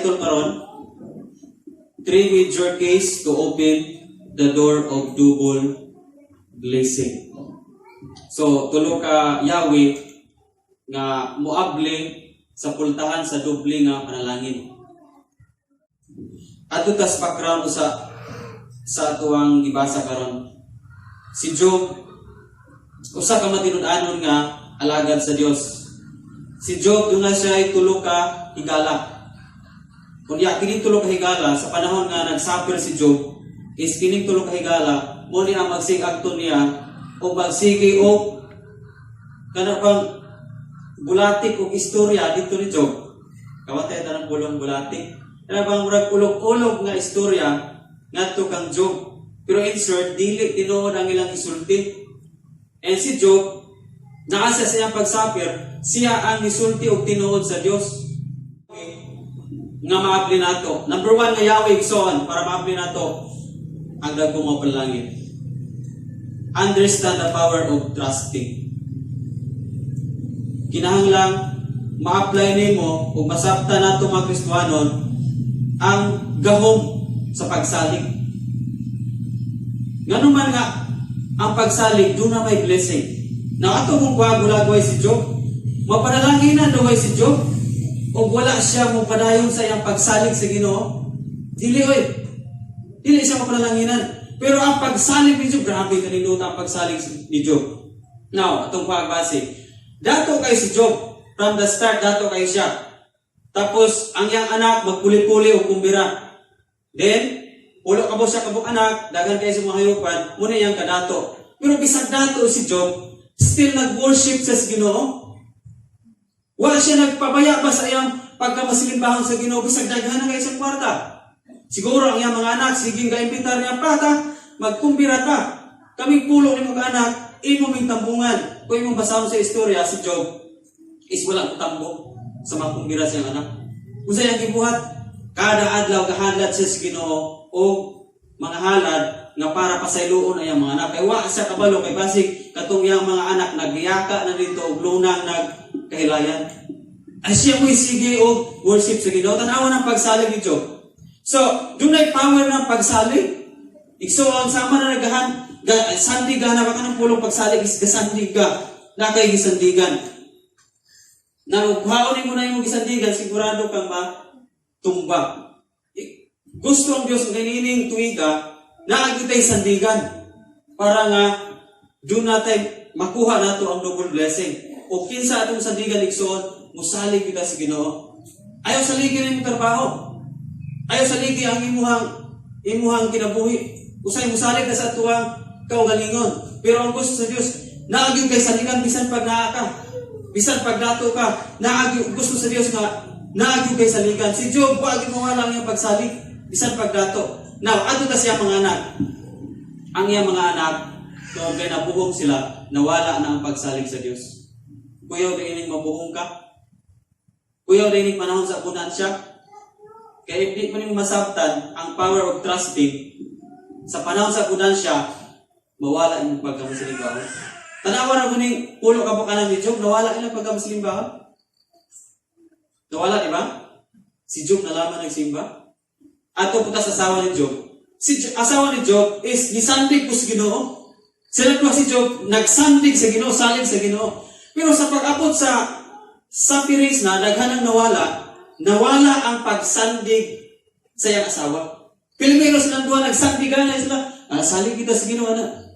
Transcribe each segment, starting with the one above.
title karon, 3 major keys to open the door of double blessing. So, tulo ka Yahweh nga muable sa pultahan sa doble nga panalangin. Ato tas background sa atuang gibasa karon. Si Job, usa ka matinud-anon nga alagad sa Dios. Si Job doon na siya ay tulo ka higala. Kunya kini tulo ka higala sa panahon nga nagsuffer si Job, is kini tulo ka higala mo ni ang magsig-agton niya o magsigi o kana pang bulatik o istorya dito ni Job. Kawatay tanang pulong bulatik. Kana bang murag ulog-ulog nga istorya ngadto kang Job. Pero insert dili tinuod ang ilang isulti. And si Job naasa sa iyang pagsuffer, siya ang isulti og tinuod sa Dios. Nga maabli nato. Number 1 nga Yahweh igsoon para maabli nato ang dagkong mga panalangin. Understand the power of trusting. Kinahanglang ma-apply nimo ug masabtan nato mga Kristiyanon ang gahom sa pagsalig. Ngano man nga ang pagsalig doon na may blessing. Na ato mong gulagway si Job, mapanalangin daw si Job, o wala siya mong padayon sa iyang pagsalig sa Ginoo. Dili siya mapanalanginan. Pero ang pagsalig ni Job, grabe kanino ang pagsalig ni Job. Now, atong pagbase. Dato kay si Job, from the start, dato kay siya. Tapos, ang iyang anak, magpuli-puli o kumbira. Then, ulo ka mo siya kabuk anak, dagan kayo sa mga hayupan, muna iyang kadato. Pero bisag dato si Job, still nag-worship sa Ginoo. Wala siya nagpabaya ba sa iyang pagkamasilimbahan sa Ginoo, bisag daghan na kayo sa kwarta. Siguro ang iyang mga anak, siging kaimpitar niya, Pata, magkumbira ka. Kaming pulo ni mga anak, imo ming tambungan. Kung imong basahon sa istorya, si Job is walang kutambo sa mga kumbira siyang anak. Kung sa iyang gibuhat, kada adlaw kahadlat siya sa Ginoo o mga halad nga para pasayloon ay mga anak. Kaya wa siya kabalo kay basig katong iyang mga anak nagiyaka na dito og lunang nagkahilayan. Ay siya mo'y sige og worship sa Ginoo. Tanawan ang pagsalig ni Job. So, dunay power ng pagsalig. Igsoon sama na nagahan sandigan na baka ng pulong pagsalig is gasandiga na kay gisandigan. Na ughaon mo na yung gisandigan sigurado kang matumba. Gusto ang Diyos ng ganining tuiga na agitay sandigan para nga doon natin makuha nato ang double blessing. O kinsa atong sandigan igsoon, musalig kita sa Ginoo. Ayaw saligin ang trabaho. Ayaw saligi ang imuhang kinabuhi. Usay musalig na sa tuwang kaugalingon. Pero ang gusto sa Dios, naagyo kay saligan bisan pag naa ka. Bisan pag dato ka, naagyo gusto sa Dios nga naagyo kay saligan. Si Job wag mo wala ang pagsalig bisan pag dato. Now, ato ta siya mga anak. Ang iyang mga anak, doon kay nabuhong sila, nawala na ang pagsalig sa Dios. Kuyaw din mabuhong ka. Kuyaw din panahon sa punansya. Kaya hindi mo nimo masabtan ang power of trusting sa panahon sa punansya, mawala ang pagkamusilimbahan. Tanawan na kuning pulo ka pa kanan ni Job, nawala ilang pagkamusilimbahan. Nawala, di ba? Si Job nalaman nagsimba. Ato putas asawa ni Job. Asawa ni Job is nisandig po sa Ginoo. Sila po si Job, nagsandig sa Ginoo, salig sa Ginoo. Pero sa pag-abot sa sufferings na, daghanang nawala ang pagsandig sa iyang asawa. Pilipino silang duha, nagsandigan na sila. Salig kita sa Ginoo na.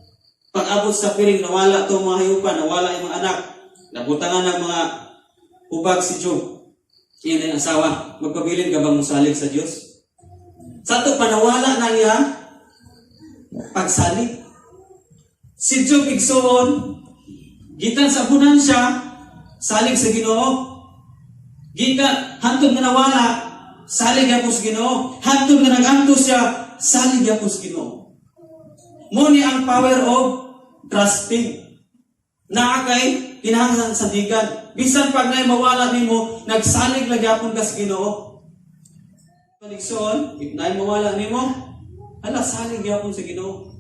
Pag-abot sa piring, nawala itong mga hayupan, nawala yung mga anak. Nabutangan ng mga hubag si Job. Yan ang asawa. Magpabilin ka bang musalig sa Diyos? Sa ito, panawala na niya pagsalig. Si Job igsoon, gitan sa punansya, salig sa Ginoo. Gikan, hantod nga nawala, salig yapos Ginoo. Hantod nga nagantos siya, salig yapos Ginoo. Muni ang power of trusting. Naakay, kinahanglan sa digan. Bisan pag na'y mawala nimo, nagsalig lagyapon ka sa Ginoo. Paligsoon, if na'y mawala nimo, ala, salig yapon sa Ginoo.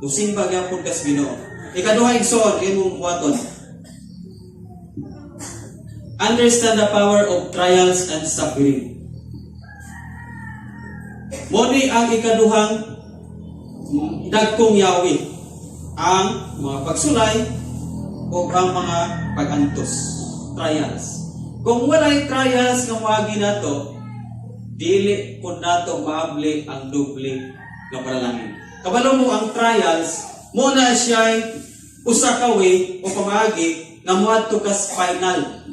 Musimba yapon ka sa Ginoo. Ikaduha igsoon, imong buhaton. Understand the power of trials and suffering. Moni ang ikaduhang dagkong yawi, ang mga pagsulay o ang mga pagantos, trials. Kung walay trials nga moagi nato, dili kun nato maabli ang doble nga panalangin. Kabalo mo ang trials, mo na siya usa ka way o pamaagi nga moadto kas final.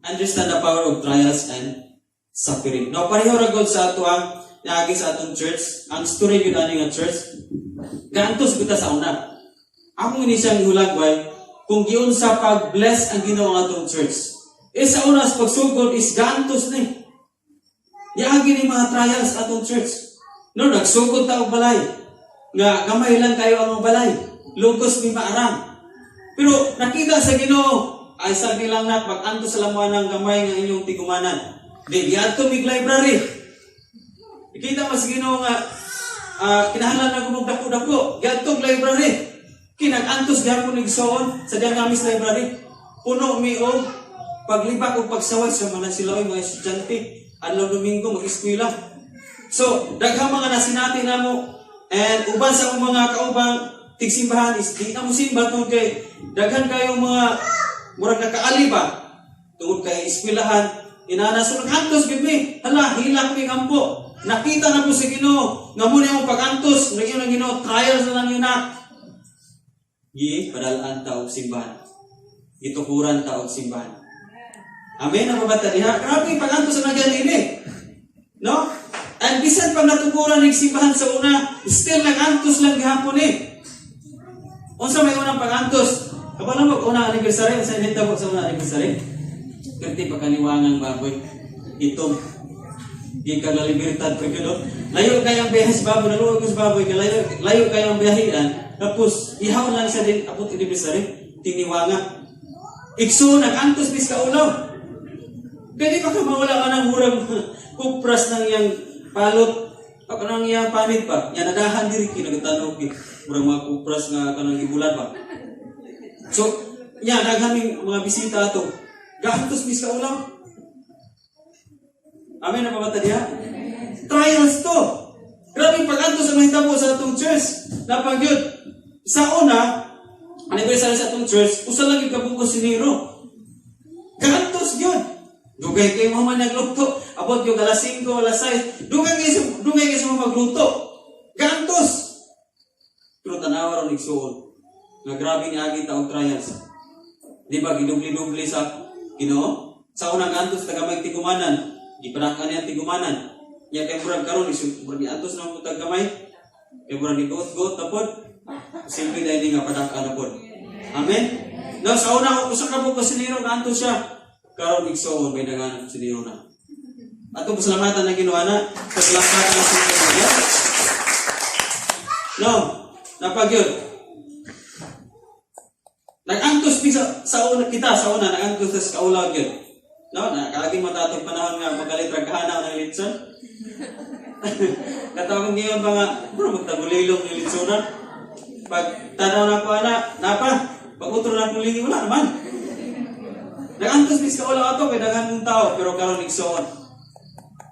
Understand the power of trials and suffering. Now, pareho ra gud sa ato ang naagi sa atong church, ang story gyud ani nga church. Gantos kita sa una. Ako ini siyang hulagway kung giunsa pag-bless ang Ginoo ang atong church. Sa una sa pagsugod is gantos ni. Yaagi ni mga trials atong church. No, nagsugod ta og balay. Nga gamay lang kayo ang balay. Lugos mi maaram. Pero nakita sa Ginoo, ay sabi lang na pag-anto sa lamuan ng gamay ng inyong tigumanan. Di giadto mig library. Ikita mas Ginoo nga kinahanglan na gumug dako-dako. Giadto library. Kinag-antos gyapon nig soon sa Diangamis library. Puno mi og paglibak o pagsaway sa mga silaoy mga estudyante. Adlaw Domingo mag-eskwela. So, daghang mga nasinati namo and uban sa mga kaubang tigsimbahan is di na mo simba tungod kay daghan kayong mga murag nakaali ba tungod kay eskwelahan inana so nag-antos gid mi. Hala, hilak mi kampo. Nakita na po si Ginoo nga muna yung pag-antos ng iyong Ginoo trials na lang yun na. Padalaan ta og simbahan. Itukuran ta og simbahan. Amen ang mabata diha. Grabe pag-antos na nagyan ini. No? And bisan pag natukuran ng simbahan sa una, still nag-antos lang gihapon eh. Unsa may unang pag-antos? Kabalo mo unang anniversary, sa hinita mo sa unang anniversary. Kerti pa kaniwangang baboy. Itong di ka na libertad pa gano'n. Layo kayang biyahe sa baboy, naluwag ko sa baboy, layo kayang biyahean. Tapos, ihaw lang siya din, apot anniversary, tiniwanga. Ikso, nag-antos bis ka ulaw. Kaya pa ka mawala ka ng murang kupras ng iyang palot. Ako nang iyang panit pa. Yan, nadahan diri kinagatanog. Murang mga kupras nga kanang ibulan pa. So, yan, naghaming mga bisita ito. Gantos bis ka ulaw. Amen na pamata diha? Trials to. Grabe pag-antos ang mahitabo sa atong church. Napagyod. Sa una, anniversary sa atong church, usa lagi kabukos siniro. Gantos yun. Dugay kayo mga nagluto. Abot yung alas 5, alas 6. Dugay kayo sa mga magluto. Gantos. Pero tanawa ron igsuon. Nga grabe ni agi taong trials. Di ba, gidubli-dubli sa Ginoo? Sa unang gantos, tagamay tigumanan. Ipanakan niya tigumanan. Ya kay murag karon murag giantos na mo tagamay. Kay murag gigot-got tapod. Simple dahil nga padakan na pod. Amen. Now sa una usa ka buko siniro antos siya. Karon igsoon may dagan siniro na. Ato pasalamatan na Ginoo na sa paglakat ng siniro. No, napagyod. Nag-antos sa una kita sa una nag-antos sa kaula gyud. No, nakaging matatong panahon nga magalit raghana ng litson. Katawag ngayon mga magtagulilong ng litsonan. Pag tanaw na ko napa, pag utro na kong lingi, wala naman. Nag-antos bis ka wala ato, may dagan mong tao, pero karon igsoon.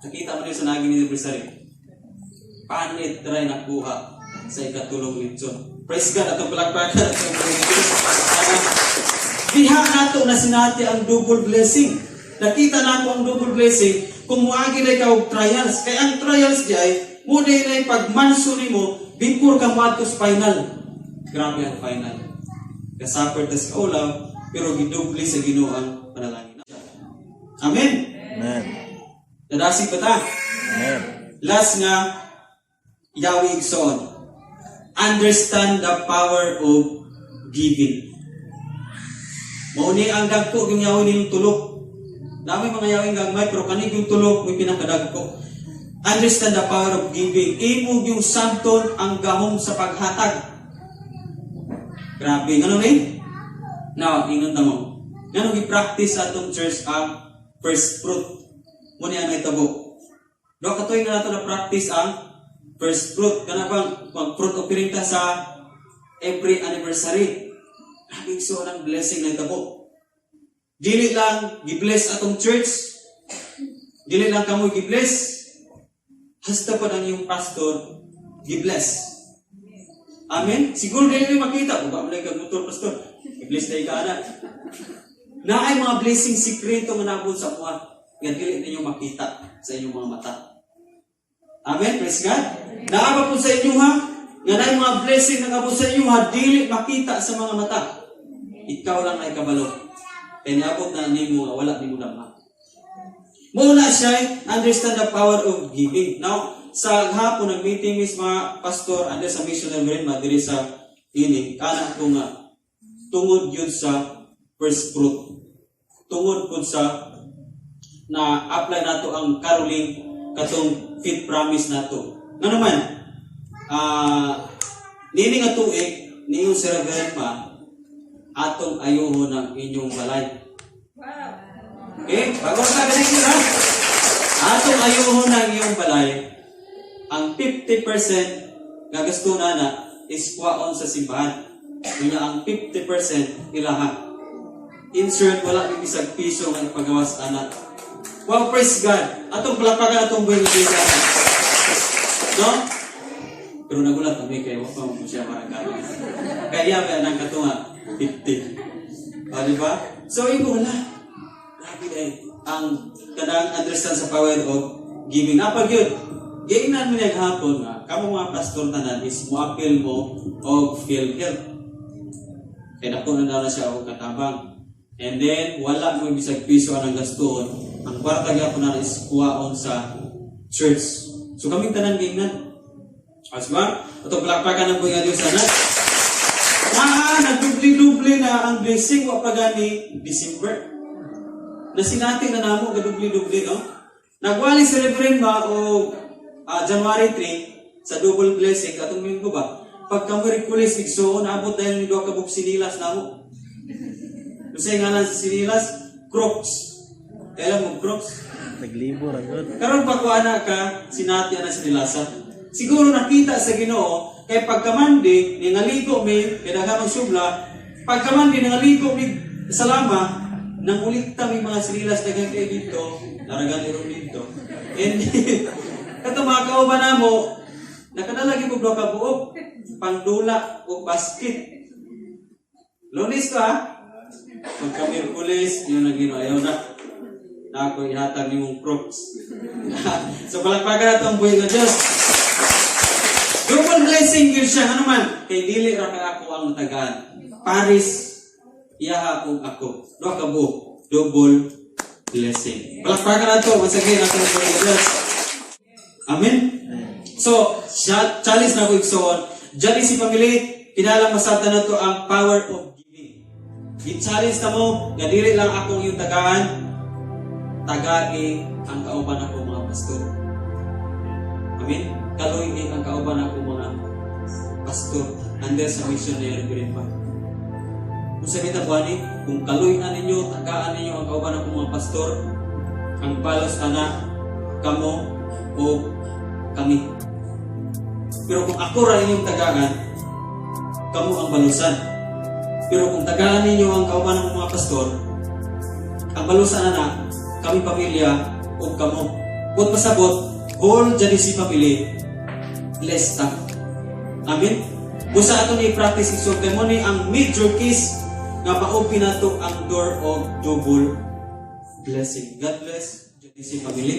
Nakita mo rin sa naging anniversary. Panit try nakuha sa ikatulong litson. Praise God, atong palakpakan at diha nato na sinati ang double blessing. Nakita na ako ang double blessing kung muagi na ikaw trials. Kaya ang trials di ay, muna na pagmanso ni mo, before ka matos final. Grabe ang final. Kasapper tas kaulaw, pero gidubli sa Ginoo ang panalangin. Amen? Amen. Nadasig ba ta? Amen. Last nga, Yahweh igsoon. Understand the power of giving. Mauni ang dagko yung Yahweh nilang tulog. Dami mga Yahweh gagmay, pero kanig yung tulog, may pinakadagko. Understand the power of giving. Imog yung samton ang gahom sa paghatag. Grabe. Ganun eh? Now, ingon ta mo. Ganun i-practice sa atong church ang first fruit. Muna yan may tabo. Doon katuwing na nato na practice ang first fruit. Kana bang mag-fruit offering ta sa every anniversary. Grabe so ang blessing na tabo. Dili lang gi-bless atong church. Dili lang kamo gi-bless. hasta po ang iyong pastor, gi-bless. Amen? Siguro dahil yung makita, kung ba mo kag motor, pastor, i-bless na ikaana. Na ay mga blessing sikreto nga nabot sa kuha, nga dili ninyo makita sa inyong mga mata. Amen? Praise God? Naaba po sa inyo ha, nga na yung mga blessing na nabot sa inyo ha, dili makita sa mga mata. Ikaw lang ay kabalo. Kaya niabot na nimo nga wala nimo lamang. Muna siya, understand the power of giving. Now, sa hapon, nag-meeting is mga pastor, and sa missionary rin, madiri sa ini, kana ko nga, tungod yun sa first fruit. Tungod po sa, na-apply nato ang caroling, katong faith promise nato. Nga naman, nini nga tuig, niyong si Reverend Ma, atong ayuho ng inyong balay. Okay? Bago ka ganit yun ha? Atong ayuho ng iyong balay, ang 50% nga gusto na is kuwaon sa simbahan. Kanya ang 50% ilaha. Insert, wala bibisag piso nga ipagawas anak. Wow, praise God. Atong palapagan atong buhay ng no? Pero nagulat kami kayo, wala mo siya maragay. Kaya ba nang katunga? 50. O, diba? So, ito na. Grabe eh. Ang kanang understand sa power of giving. Napag yun. Gainan mo niyang hapon nga, kamo mga pastor tanan is mo-appeal mo o feel health. Kaya nakunan na siya o katabang. And then, wala mo bisag piso ang gastoon. Ang kwarta niya po na is kuwaon sa church. So, kaming tanan gainan. Asma, ito palakpakan ng buhay nga Diyos sana. Nagdubli-dubli na ang blessing wa pa gani December. Nasinati na namo gadubli-dubli, no? Nagwali si Reverend Ma o January 3 sa double blessing atong minggo ba? Pagka Miyerkules igsoon abot dahil ni duha ka buk sinilas namo. Usay ngalan sa sinilas, Crocs. Kailan mo Crocs? Naglibor agad. Karon pagkuana ka sinati na sinilasa. Siguro nakita sa Ginoo kay pagkamandi ni naligo mi kadaghang subla, pagkamandi ni naligo mi sa lama nang ulikta mi mga sinilas daghang kay dito, naragan iro dito. And kato mga kauban namo, nakadalagi mo duha ka buok, pangdula o basket. Lunes to ha? Pagka Miyerkules, yun ang Ginoo ayaw na. Na ako ihatag ni mong Crocs. So palakpakan na ito ang buhay ng Diyos. Double blessing yun siya. Ano man? Kay dili ra ka ako ang matagaan. Paris, iyaha akong ako. Doa ka buok. Double blessing. Palakpakan na ito. Masagay na ito ang buhay ng Diyos. Amen? So, challenge na ko igsoon. Diyan si pamili, kinalang masabta na ito ang power of giving. I-challenge na mo, gadili lang akong yung tagaan, tagai ang kauban ako mga pastor. Amen? Kaloy ang kauban ako mga pastor under sa missionary rin pa. Kung sabi na buwan kung kaloy na ninyo, tagaan ninyo ang kauban ako mga pastor, ang balos na kamo o kami. Pero kung ako rin inyong tagaan, kamo ang balusan. Pero kung tagaan ninyo ang kauban ng mga pastor, ang balusan na kami pamilya o kamo. Kung pasabot, whole jadi si pamilya, blessed ta. Amen? Busa ato ni practice so kay mo ni ang major case nga ma-open nato ang door of double blessing. God bless jadi si pamilya.